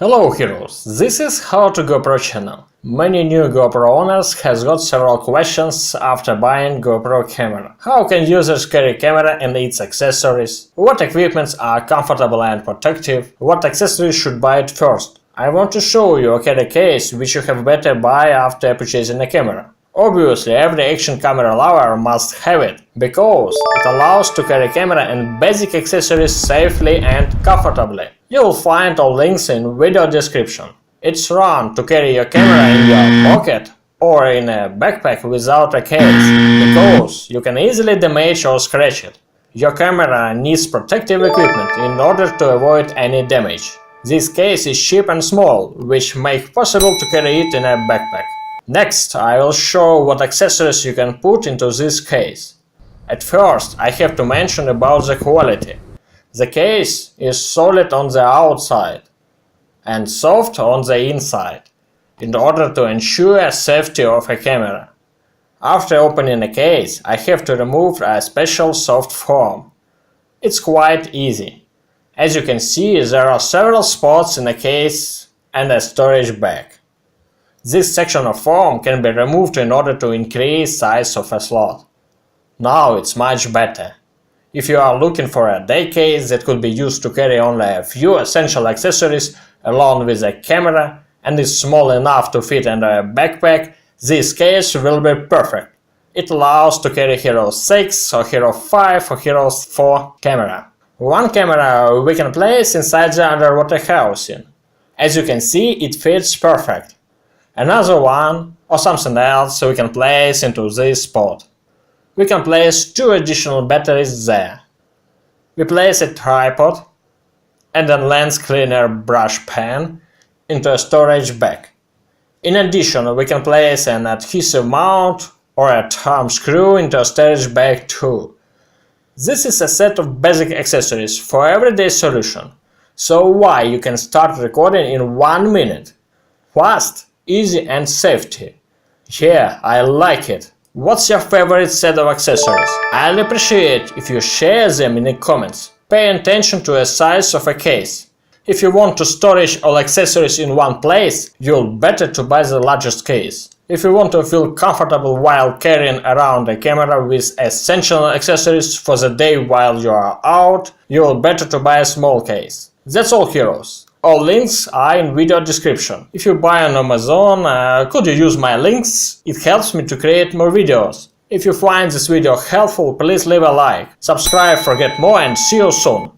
Hello heroes, this is How to GoPro channel. Many new GoPro owners has got several questions after buying GoPro camera. How can users carry camera and its accessories? What equipments are comfortable and protective? What accessories should buy it first? I want to show you a carry case which you have better buy after purchasing a camera. Obviously, every action camera lover must have it, because it allows to carry camera and basic accessories safely and comfortably. You will find all links in video description. It's run to carry your camera in your pocket or in a backpack without a case, because you can easily damage or scratch it. Your camera needs protective equipment in order to avoid any damage. This case is cheap and small, which make possible to carry it in a backpack. Next, I will show what accessories you can put into this case. At first, I have to mention about the quality. The case is solid on the outside and soft on the inside, in order to ensure safety of a camera. After opening a case, I have to remove a special soft foam. It's quite easy. As you can see, there are several spots in the case and a storage bag. This section of foam can be removed in order to increase size of a slot. Now it's much better. If you are looking for a day case that could be used to carry only a few essential accessories along with a camera and is small enough to fit in a backpack, this case will be perfect. It allows to carry Hero 6 or Hero 5 or Hero 4 camera. One camera we can place inside the underwater housing. As you can see, it fits perfect. Another one or something else we can place into this spot. We can place two additional batteries there. We place a tripod and a lens cleaner brush pen into a storage bag. In addition, we can place an adhesive mount or a thumb screw into a storage bag too. This is a set of basic accessories for everyday solution. So why you can start recording in 1 minute. Fast, easy and safety. Yeah, I like it. What's your favorite set of accessories? I'll appreciate if you share them in the comments. Pay attention to the size of a case. If you want to storage all accessories in one place, you'll better to buy the largest case. If you want to feel comfortable while carrying around a camera with essential accessories for the day while you are out, you'll better to buy a small case. That's all heroes. All links are in video description. If you buy on Amazon, could you use my links? It helps me to create more videos. If you find this video helpful, please leave a like, subscribe for get more and see you soon.